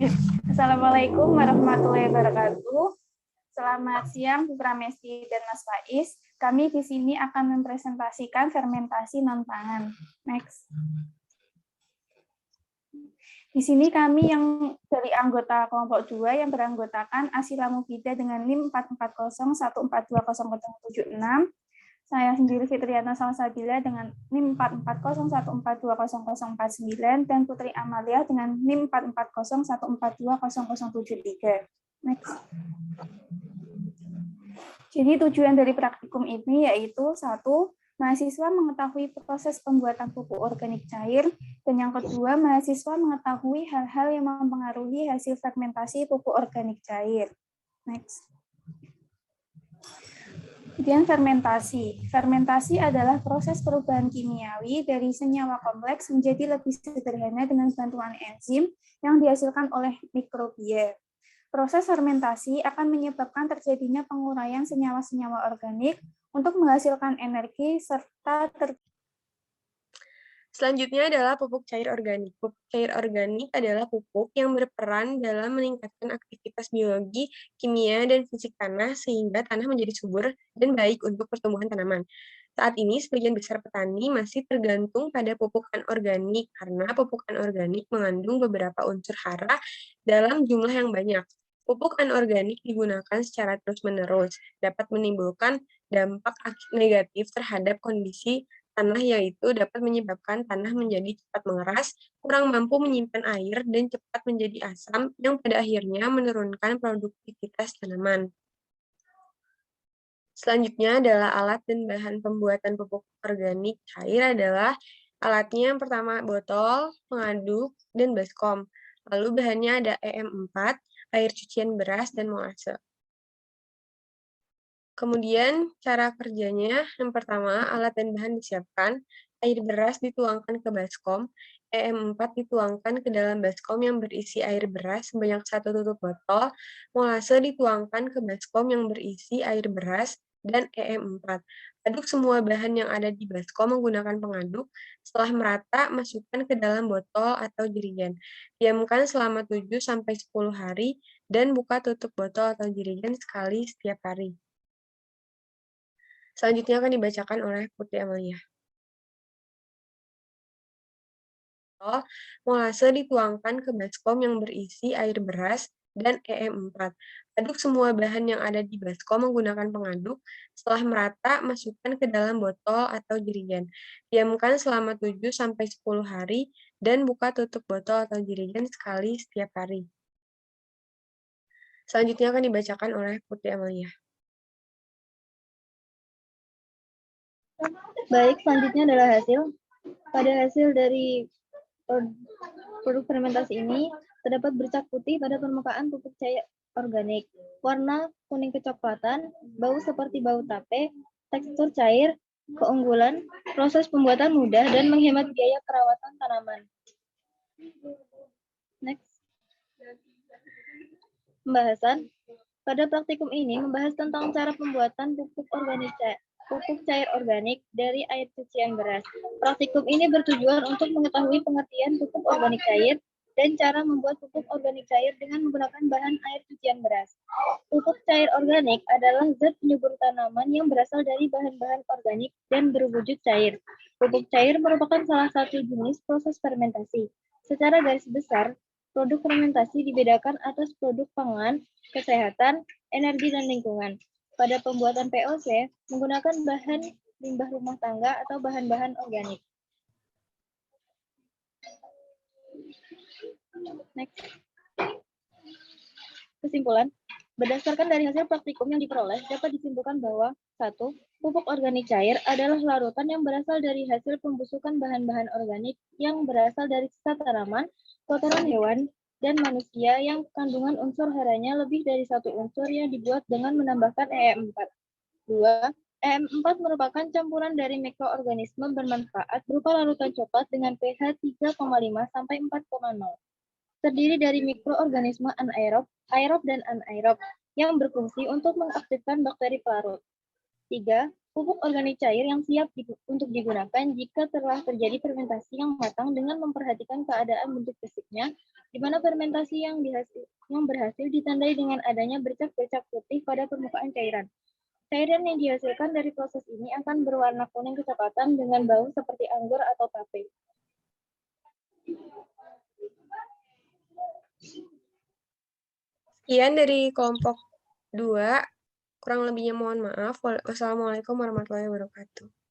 Assalamualaikum warahmatullahi wabarakatuh. Selamat siang, Bu Pramesti dan Mas Faiz. Kami di sini akan mempresentasikan fermentasi non-pangan. Next. Di sini kami yang dari anggota kelompok 2 yang beranggotakan Asila Mufida dengan NIM 44014200076. Saya sendiri Fitriana Salsabila dengan NIM 44014200049 dan Putri Amalia dengan NIM 44014200073. Next. Jadi tujuan dari praktikum ini yaitu satu, mahasiswa mengetahui proses pembuatan pupuk organik cair, dan yang kedua, mahasiswa mengetahui hal-hal yang mempengaruhi hasil fermentasi pupuk organik cair. Next. Kemudian fermentasi. Fermentasi adalah proses perubahan kimiawi dari senyawa kompleks menjadi lebih sederhana dengan bantuan enzim yang dihasilkan oleh mikrobia. Proses fermentasi akan menyebabkan terjadinya penguraian senyawa-senyawa organik untuk menghasilkan energi serta Selanjutnya adalah pupuk cair organik. Pupuk cair organik adalah pupuk yang berperan dalam meningkatkan aktivitas biologi, kimia, dan fisik tanah sehingga tanah menjadi subur dan baik untuk pertumbuhan tanaman. Saat ini, sebagian besar petani masih tergantung pada pupuk anorganik karena pupuk anorganik mengandung beberapa unsur hara dalam jumlah yang banyak. Pupuk anorganik digunakan secara terus-menerus, dapat menimbulkan dampak negatif terhadap kondisi tanah, yaitu dapat menyebabkan tanah menjadi cepat mengeras, kurang mampu menyimpan air, dan cepat menjadi asam yang pada akhirnya menurunkan produktivitas tanaman. Selanjutnya adalah alat dan bahan pembuatan pupuk organik cair adalah alatnya yang pertama botol, pengaduk, dan baskom. Lalu bahannya ada EM4, air cucian beras, dan molase. Kemudian cara kerjanya, yang pertama alat dan bahan disiapkan, air beras dituangkan ke baskom, EM4 dituangkan ke dalam baskom yang berisi air beras sebanyak 1 tutup botol, molase dituangkan ke baskom yang berisi air beras, dan EM4. Aduk semua bahan yang ada di baskom menggunakan pengaduk, setelah merata masukkan ke dalam botol atau jerigen. Diamkan selama 7-10 hari, dan buka tutup botol atau jerigen sekali setiap hari. Selanjutnya akan dibacakan oleh Putri Amalia. Molase dituangkan ke baskom yang berisi air beras dan EM4. Aduk semua bahan yang ada di baskom menggunakan pengaduk. Setelah merata, masukkan ke dalam botol atau jerigen. Diamkan selama 7-10 hari dan buka tutup botol atau jerigen sekali setiap hari. Selanjutnya akan dibacakan oleh Putri Amalia. Baik, selanjutnya adalah hasil. Pada hasil dari produk fermentasi ini, terdapat bercak putih pada permukaan pupuk cair organik. Warna kuning kecoklatan, bau seperti bau tape, tekstur cair, keunggulan, proses pembuatan mudah, dan menghemat biaya perawatan tanaman. Next. Pembahasan. Pada praktikum ini membahas tentang cara pembuatan pupuk cair organik dari air cucian beras. Praktikum ini bertujuan untuk mengetahui pengertian pupuk organik cair dan cara membuat pupuk organik cair dengan menggunakan bahan air cucian beras. Pupuk cair organik adalah zat penyubur tanaman yang berasal dari bahan-bahan organik dan berwujud cair. Pupuk cair merupakan salah satu jenis proses fermentasi. Secara garis besar, produk fermentasi dibedakan atas produk pangan, kesehatan, energi, dan lingkungan. Pada pembuatan POC, menggunakan bahan limbah rumah tangga atau bahan-bahan organik. Next. Kesimpulan, berdasarkan dari hasil praktikum yang diperoleh, dapat disimpulkan bahwa 1. Pupuk organik cair adalah larutan yang berasal dari hasil pembusukan bahan-bahan organik yang berasal dari sisa tanaman, kotoran hewan, dan manusia yang kandungan unsur haranya lebih dari 1 unsur yang dibuat dengan menambahkan EM4. 2. EM4 merupakan campuran dari mikroorganisme bermanfaat berupa larutan coklat dengan pH 3,5 sampai 4,0. Terdiri dari mikroorganisme anaerob, aerob, dan anaerob yang berfungsi untuk mengaktifkan bakteri pelarut. 3. Pupuk organik cair yang siap untuk digunakan jika telah terjadi fermentasi yang matang dengan memperhatikan keadaan bentuk fisiknya, di mana fermentasi yang berhasil ditandai dengan adanya bercak-bercak putih pada permukaan cairan. Cairan yang dihasilkan dari proses ini akan berwarna kuning kecoklatan dengan bau seperti anggur atau tape. Sekian dari kelompok 2. Kurang lebihnya mohon maaf. Wassalamualaikum warahmatullahi wabarakatuh.